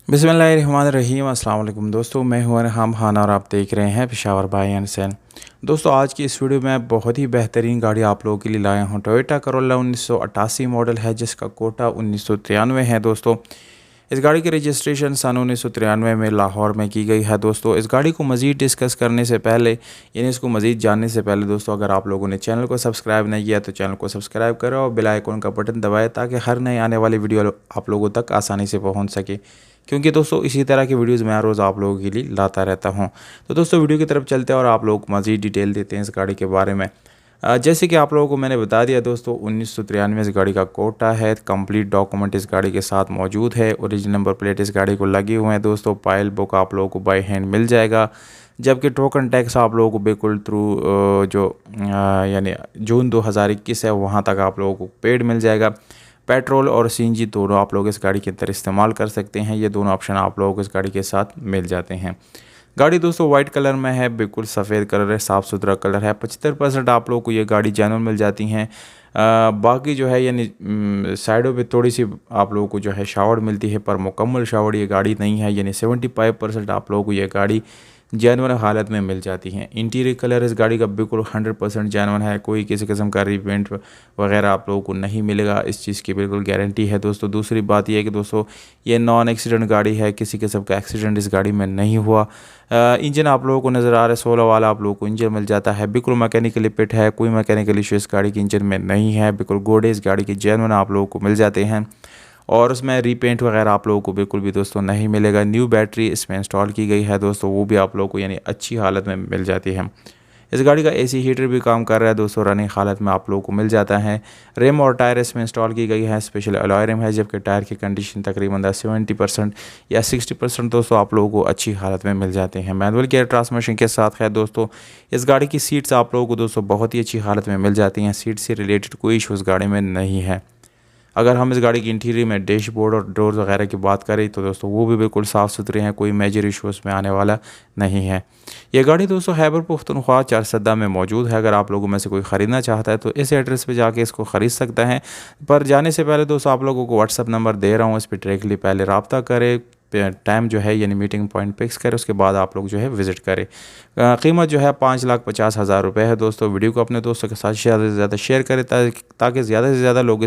बिस्मिल्लाहिर्रहमानिर्रहीम। अस्सलाम वालेकुम दोस्तों, मैं हूं अरहम खान और आप देख रहे हैं पेशावर बाय एंड सेल। दोस्तों, आज की इस वीडियो में बहुत ही बेहतरीन गाड़ी आप लोगों के लिए लाया हूं। टोयोटा करोला 1988 मॉडल है, जिसका कोटा 1993 है। दोस्तों, इस गाड़ी की रजिस्ट्रेशन सन 1993 में लाहौर में की गई है। दोस्तों, इस गाड़ी को मज़ीद डिस्कस करने से पहले यानी इसको मज़ीद जानने से पहले दोस्तों, अगर आप लोगों ने चैनल को सब्सक्राइब नहीं किया तो चैनल को सब्सक्राइब करो और बेल आइकन का बटन दबाएं, ताकि हर नए आने वाली वीडियो आप लोगों तक आसानी से पहुंच सके। क्योंकि दोस्तों, इसी तरह की वीडियोज़ मैं रोज़ आप लोगों के लिए लाता रहता हूँ। तो दोस्तों, वीडियो की तरफ चलते हैं और आप लोग मज़ीद डिटेल देते हैं इस गाड़ी के बारे में। जैसे कि आप लोगों को मैंने बता दिया दोस्तों, 1993 इस गाड़ी का कोटा है। कंप्लीट डॉक्यूमेंट इस गाड़ी के साथ मौजूद है। ओरिजिनल नंबर प्लेट इस गाड़ी को लगे हुए हैं। दोस्तों, पाइल बुक आप लोगों को बाय हैंड मिल जाएगा, जबकि टोकन टैक्स आप लोगों को बिल्कुल थ्रू जो यानी जून 2021 है वहाँ तक आप लोगों को पेड मिल जाएगा। पेट्रोल और सीएनजी दोनों आप लोग इस गाड़ी के अंदर इस्तेमाल कर सकते हैं। ये दोनों ऑप्शन आप लोगों को इस गाड़ी के साथ मिल जाते हैं। गाड़ी दोस्तों वाइट कलर में है, बिल्कुल सफ़ेद कलर है, साफ़ सुथरा कलर है। 75% आप लोगों को ये गाड़ी जेन्युइन मिल जाती हैं। बाकी जो है यानी साइडों पे थोड़ी सी आप लोगों को जो है शावर मिलती है, पर मुकम्मल शावर ये गाड़ी नहीं है। यानी 75% आप लोगों को ये गाड़ी जेन्युइन हालत में मिल जाती हैं। इंटीरियर कलर इस गाड़ी का बिल्कुल 100% जेन्युइन है। कोई किसी किस्म का रीपेंट वगैरह आप लोगों को नहीं मिलेगा, इस चीज़ की बिल्कुल गारंटी है। दोस्तों, दूसरी बात यह है कि दोस्तों, ये नॉन एक्सीडेंट गाड़ी है, किसी किस्म का एक्सीडेंट इस गाड़ी में नहीं हुआ। इंजन आप लोगों को नज़र आ रहा है 16 वाला आप लोगों को इंजन मिल जाता है। बिल्कुल मैकेनिकली फिट है, कोई मैकेनिकल इशू इस गाड़ी के इंजन में नहीं है। बिल्कुल घोड़े इस गाड़ी के जेन्युइन आप लोगों को मिल जाते हैं और उसमें रीपेंट वगैरह आप लोगों को बिल्कुल भी दोस्तों नहीं मिलेगा। न्यू बैटरी इसमें इंस्टॉल की गई है दोस्तों, वो भी आप लोगों को यानी अच्छी हालत में मिल जाती है। इस गाड़ी का एसी हीटर भी काम कर रहा है दोस्तों, रनिंग हालत में आप लोगों को मिल जाता है। रिम और टायर इसमें इंस्टॉल की गई है, स्पेशल अलॉय रिम है, जबकि टायर की कंडीशन तकरीबन 70% या 60% दोस्तों आप लोगों को अच्छी हालत में मिल जाते हैं। मैनुअल गियर ट्रांसमिशन के साथ है दोस्तों। इस गाड़ी की सीट्स आप लोगों को दोस्तों बहुत ही अच्छी हालत में मिल जाती हैं। सीट से रिलेटेड कोई इशू इस गाड़ी में नहीं है। अगर हम इस गाड़ी की इंटीरियर में डैशबोर्ड और डोर्स वगैरह की बात करें तो दोस्तों वो भी बिल्कुल साफ़ सुथरे हैं, कोई मेजर इशू उसमें आने वाला नहीं है। ये गाड़ी दोस्तों खैबर पख्तूनख्वा चारसदा में मौजूद है। अगर आप लोगों में से कोई ख़रीदना चाहता है तो इस एड्रेस पे जाके इसको ख़रीद सकता है। पर जाने से पहले दोस्तों आप लोगों को व्हाट्सअप नंबर दे रहा हूँ, इस पर डायरेक्टली पहले रब्ता करें, टाइम जो है यानी मीटिंग पॉइंट फिक्स करें, उसके बाद आप लोग जो है विज़िट करें। कीमत जो है 5,50,000 रुपये है। दोस्तों, वीडियो को अपने दोस्तों के साथ ज़्यादा से ज़्यादा शेयर करें ताकि ज़्यादा से ज़्यादा लोग